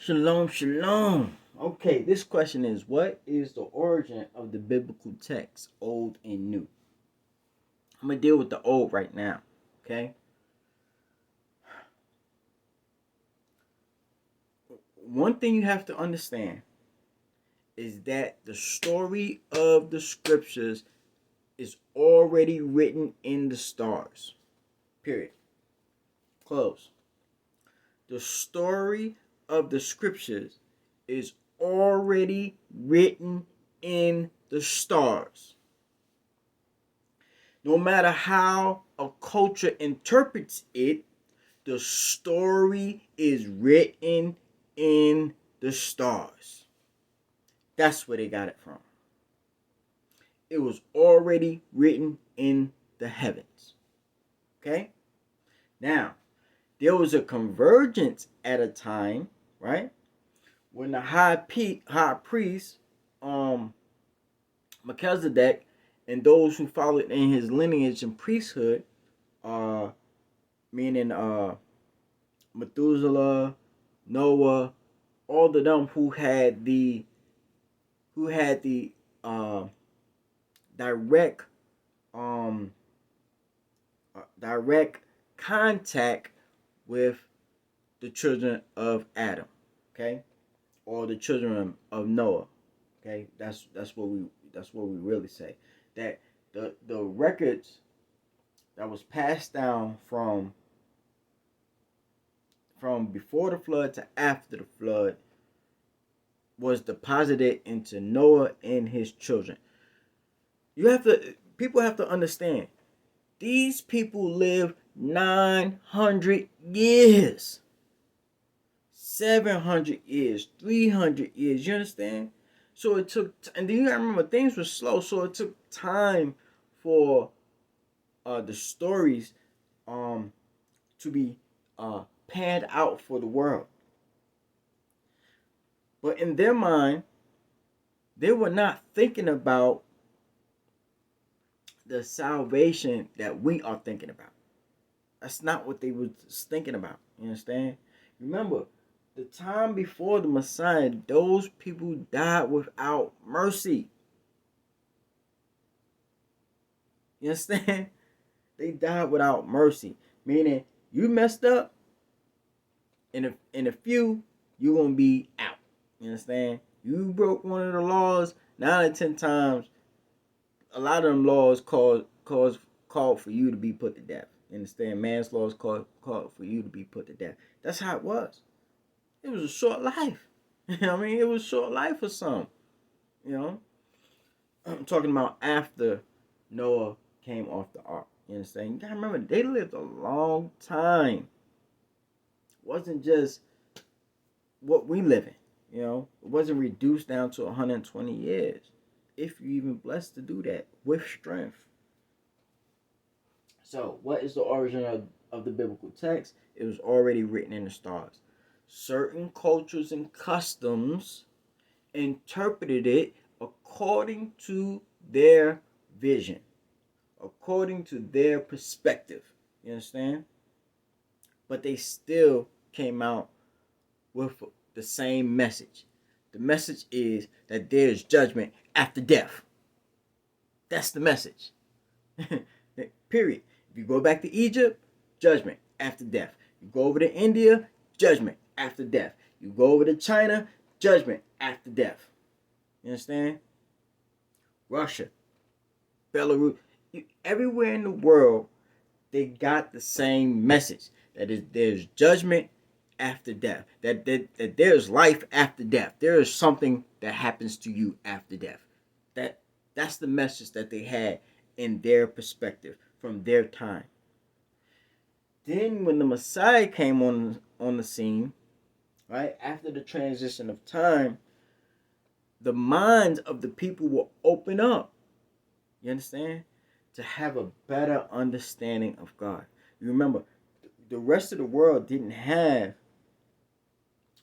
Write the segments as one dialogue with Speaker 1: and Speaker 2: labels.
Speaker 1: Shalom, shalom. Okay, this question is, what is the origin of the biblical text, Old and New? I'm going to deal with the old right now, okay? One thing you have to understand is that the story of the scriptures is already written in the stars. Period. Close. The story of the scriptures is already written in the stars. No matter how a culture interprets it, the story is written in the stars. That's where they got it from. It was already written in the heavens. Okay? Now, there was a convergence at a time, right? When the high priest, Melchizedek, and those who followed in his lineage and priesthood, meaning Methuselah, Noah, all of them who had the uh, direct um direct contact with the children of Adam, okay, or the children of Noah, okay. That's what we really say, that the records that was passed down from before the flood to after the flood was deposited into Noah and his children. People have to understand, these people lived 900 years, 700 years, 300 years. You understand? So it took, and then you gotta remember, things were slow, so it took time for the stories to be panned out for the world. But in their mind, they were not thinking about the salvation that we are thinking about. That's not what they was thinking about. You understand? Remember, the time before the Messiah, those people died without mercy. You understand? They died without mercy. Meaning, you messed up, in a few, you're gonna be out. You understand? You broke one of the laws, 9 or 10 times, a lot of them laws called for you to be put to death. You understand? Manslaughter called for you to be put to death. That's how it was. It was a short life. You know what I mean? It was a short life for some. You know? I'm talking about after Noah came off the ark. You understand? You gotta remember, they lived a long time. It wasn't just what we live in. You know? It wasn't reduced down to 120 years. If you even blessed to do that with strength. So, what is the origin of the biblical text? It was already written in the stars. Certain cultures and customs interpreted it according to their vision, according to their perspective. You understand? But they still came out with the same message. The message is that there is judgment after death. That's the message. Period. If you go back to Egypt, judgment after death. You go over to India, judgment after death. You go over to China, judgment after death. You understand? Russia, Belarus, everywhere in the world, they got the same message. That is, there's judgment after death. That there's life after death. There is something that happens to you after death. That's the message that they had in their perspective from their time. Then when the Messiah came on the scene, right, after the transition of time, the minds of the people will open up. You understand? To have a better understanding of God. You remember, the rest of the world didn't have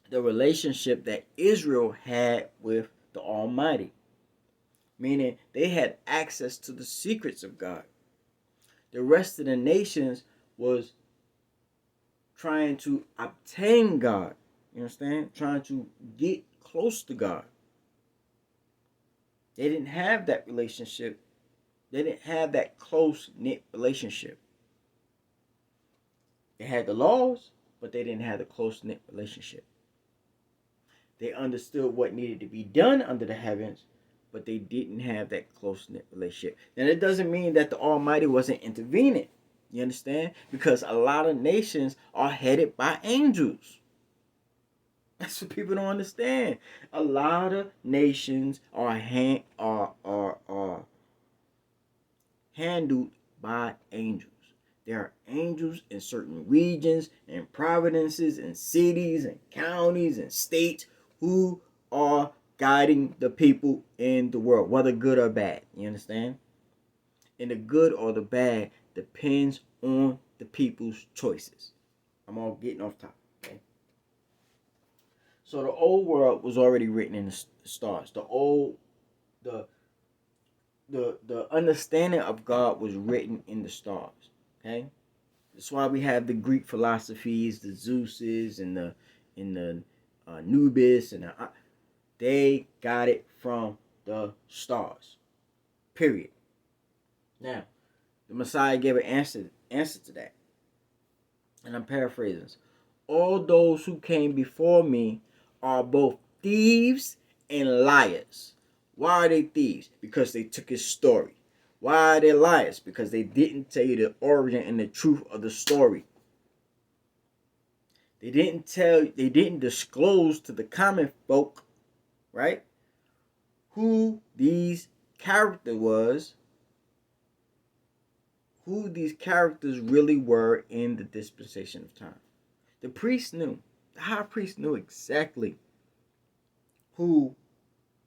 Speaker 1: the relationship that Israel had with the Almighty. Meaning they had access to the secrets of God. The rest of the nations was trying to obtain God. You understand? Trying to get close to God. They didn't have that relationship. They didn't have that close-knit relationship. They had the laws, but they didn't have the close-knit relationship. They understood what needed to be done under the heavens, but they didn't have that close-knit relationship. Now, that doesn't mean that the Almighty wasn't intervening. You understand? Because a lot of nations are headed by angels. That's what people don't understand. A lot of nations are handled by angels. There are angels in certain regions and provinces and cities and counties and states who are guiding the people in the world, whether good or bad. You understand? And the good or the bad depends on the people's choices. I'm all getting off topic. Okay? So the old world was already written in the stars. The understanding of God was written in the stars. Okay, that's why we have the Greek philosophies, the Zeuses and the Anubis, and they got it from the stars. Period. Now, the Messiah gave an answer to that, and I'm paraphrasing. All those who came before me are both thieves and liars. Why are they thieves? Because they took his story. Why are they liars? Because they didn't tell you the origin and the truth of the story. They didn't disclose to the common folk, right, who these characters really were in the dispensation of time. The priest knew. The high priest knew exactly who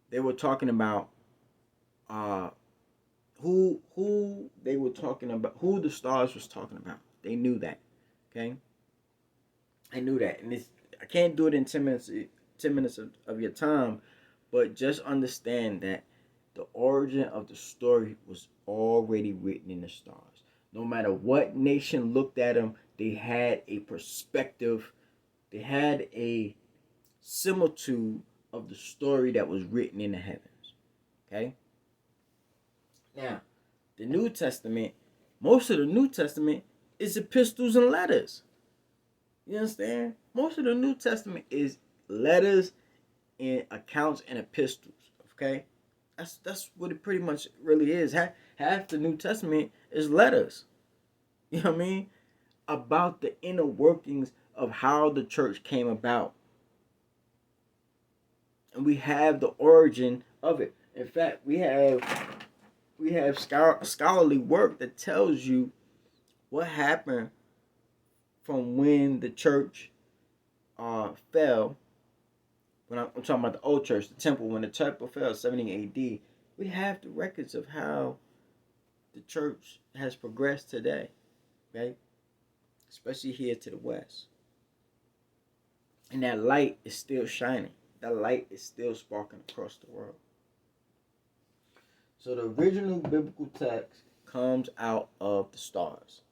Speaker 1: they were talking about, who they were talking about, who the stars was talking about. They knew that. Okay, I knew that, and I can't do it in 10 minutes. 10 minutes of your time, but just understand that the origin of the story was already written in the stars. No matter what nation looked at them, they had a perspective. They had a similitude of the story that was written in the heavens. Okay? Now, the New Testament, most of the New Testament is epistles and letters. You understand? Most of the New Testament is letters and accounts and epistles. Okay? That's what it pretty much really is. Half the New Testament is letters. You know what I mean? About the inner workings of how the church came about. And we have the origin of it. In fact, we have scholarly work that tells you what happened from when the church fell. When I'm talking about the old church, the temple, when the temple fell, 70 A.D., we have the records of how the church has progressed today, okay? Especially here to the west. And that light is still shining. That light is still sparking across the world. So the original biblical text comes out of the stars.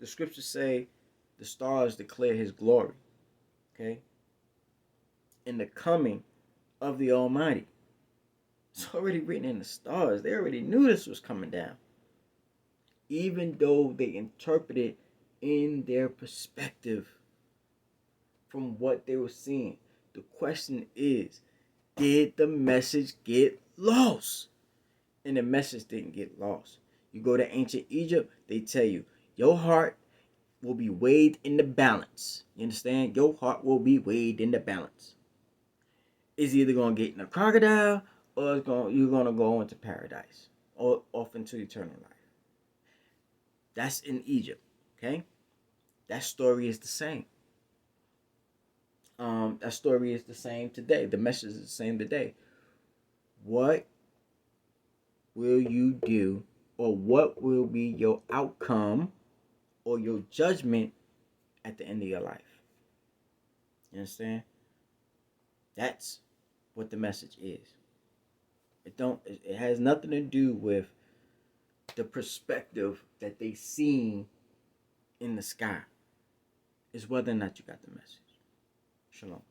Speaker 1: The scriptures say the stars declare his glory, okay? In the coming of the Almighty. It's already written in the stars. They already knew this was coming down. Even though they interpreted in their perspective from what they were seeing. The question is, did the message get lost? And the message didn't get lost. You go to ancient Egypt, they tell you, your heart will be weighed in the balance. You understand? Your heart will be weighed in the balance. It's either going to get in a crocodile or you're going to go into paradise or off into eternal life. That's in Egypt, okay? That story is the same. That story is the same today. The message is the same today. What will you do, or what will be your outcome or your judgment at the end of your life? You understand? That's what the message is. It has nothing to do with the perspective that they seen in the sky. It's whether or not you got the message. Shalom.